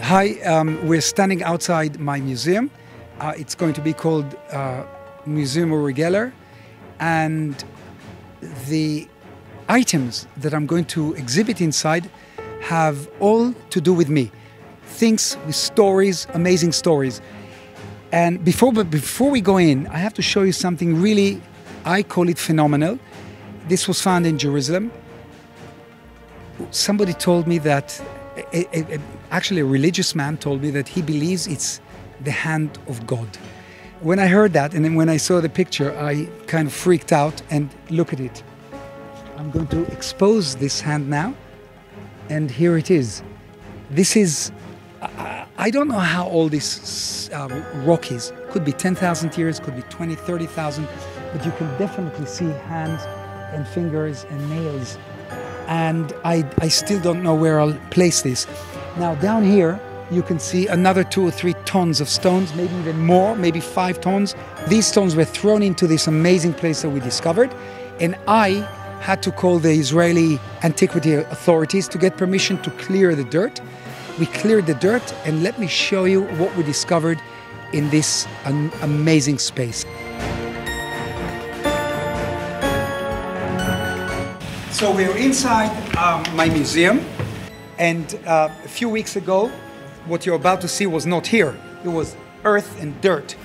Hi, we're standing outside my museum. It's going to be called Museum Uri Geller, and the items that I'm going to exhibit inside have all to do with me. Things with stories, amazing stories. And before we go in, I have to show you something really, I call it phenomenal. This was found in Jerusalem. Somebody told me that, actually a religious man told me that he believes it's the hand of God. When I heard that, and then when I saw the picture, I kind of freaked out. And look at it. I'm going to expose this hand now, and here it is. This is, I don't know how old this rock is. Could be 10,000 years, could be 20, 30,000, but you can definitely see hands and fingers and nails. And I still don't know where I'll place this. Now down here, you can see another 2 or 3 tons of stones, maybe even more, maybe 5 tons. These stones were thrown into this amazing place that we discovered, and I had to call the Israeli antiquity authorities to get permission to clear the dirt. We cleared the dirt, and let me show you what we discovered in this amazing space. So we're inside my museum, and a few weeks ago, what you're about to see was not here. It was earth and dirt.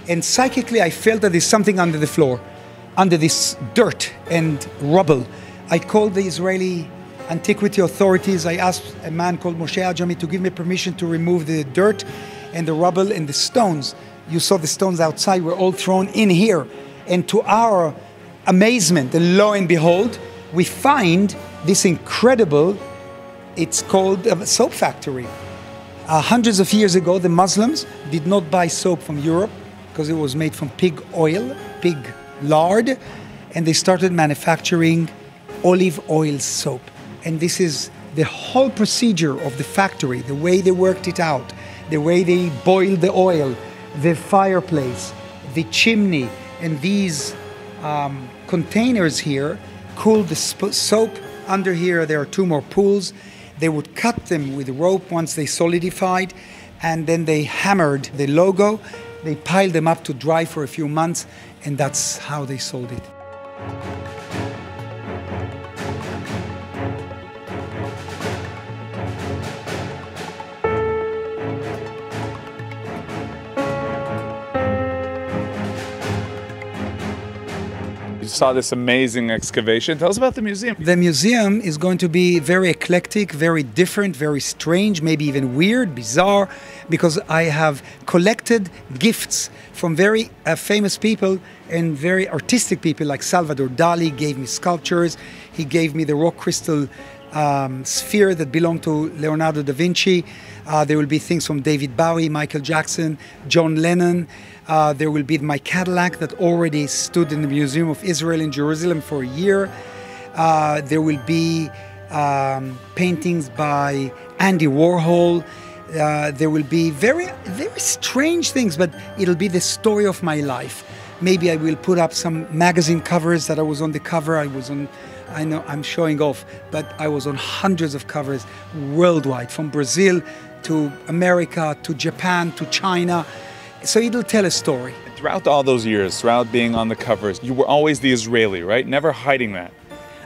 And psychically, I felt that there's something under the floor, under this dirt and rubble. I called the Israeli antiquity authorities. I asked a man called Moshe Ajami to give me permission to remove the dirt and the rubble and the stones. You saw the stones outside were all thrown in here. And to our amazement, and lo and behold, we find this incredible, it's called a soap factory. Hundreds of years ago, the Muslims did not buy soap from Europe because it was made from pig oil, pig lard, and they started manufacturing olive oil soap. And this is the whole procedure of the factory, the way they worked it out, the way they boiled the oil, the fireplace, the chimney, and these containers here cooled the soap. Under here, there are 2 more pools. They would cut them with rope once they solidified, and then they hammered the logo. They piled them up to dry for a few months, and that's how they sold it. You saw this amazing excavation. Tell us about the museum. The museum is going to be very eclectic, very different, very strange, maybe even weird, bizarre, because I have collected gifts from very famous people and very artistic people, like Salvador Dali gave me sculptures. He gave me the rock crystal sphere that belonged to Leonardo da Vinci. There will be things from David Bowie, Michael Jackson, John Lennon. There will be my Cadillac that already stood in the Museum of Israel in Jerusalem for a year. There will be paintings by Andy Warhol. There will be very, very strange things, but it'll be the story of my life. Maybe I will put up some magazine covers that I was on the cover. I know I'm showing off, but I was on hundreds of covers worldwide, from Brazil to America to Japan to China. So it'll tell a story. Throughout all those years, throughout being on the covers, you were always the Israeli, right? Never hiding that.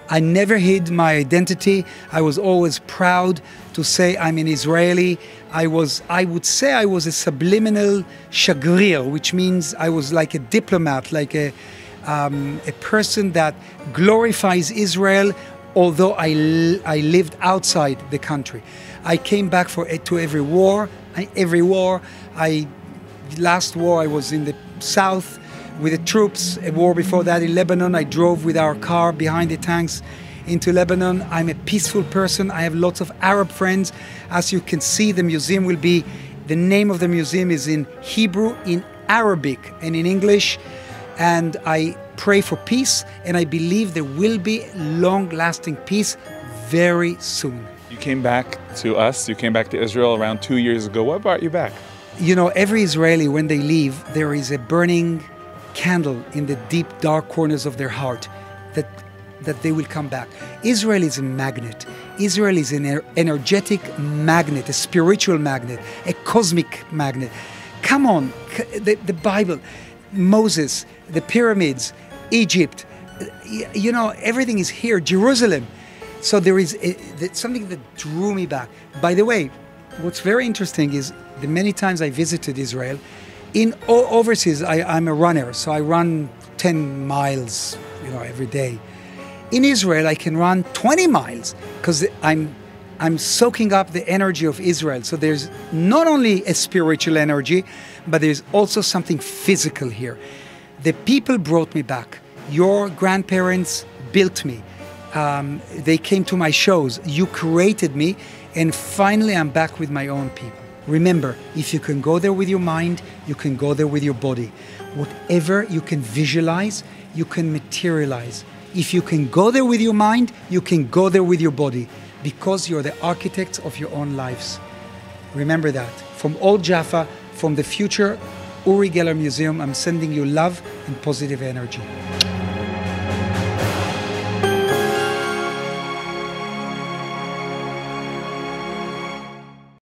I never hid my identity. I was always proud to say I'm an Israeli. I would say I was a subliminal shagrir, which means I was like a diplomat, like a person that glorifies Israel, although I lived outside the country. I came back to every war. Last war I was in the south with the troops. A war before that in Lebanon, I drove with our car behind the tanks into Lebanon. I'm a peaceful person. I have lots of Arab friends. As you can see, the museum will be, the name of the museum is in Hebrew, in Arabic, and in English. And I pray for peace, and I believe there will be long-lasting peace very soon. You came back to us, you came back to Israel around 2 years ago. What brought you back? You know, every Israeli, when they leave, there is a burning candle in the deep, dark corners of their heart that that they will come back. Israel is a magnet. Israel is an energetic magnet, a spiritual magnet, a cosmic magnet. Come on, the Bible, Moses, the pyramids, Egypt, you know, everything is here, Jerusalem. So there is something that drew me back. By the way, what's very interesting is the many times I visited Israel, in overseas, I'm a runner, so I run 10 miles, you know, every day. In Israel, I can run 20 miles because I'm soaking up the energy of Israel. So there's not only a spiritual energy, but there's also something physical here. The people brought me back. Your grandparents built me. They came to my shows. You created me. And finally, I'm back with my own people. Remember, if you can go there with your mind, you can go there with your body. Whatever you can visualize, you can materialize. If you can go there with your mind, you can go there with your body, because you're the architects of your own lives. Remember that. From Old Jaffa, from the future Uri Geller Museum, I'm sending you love and positive energy.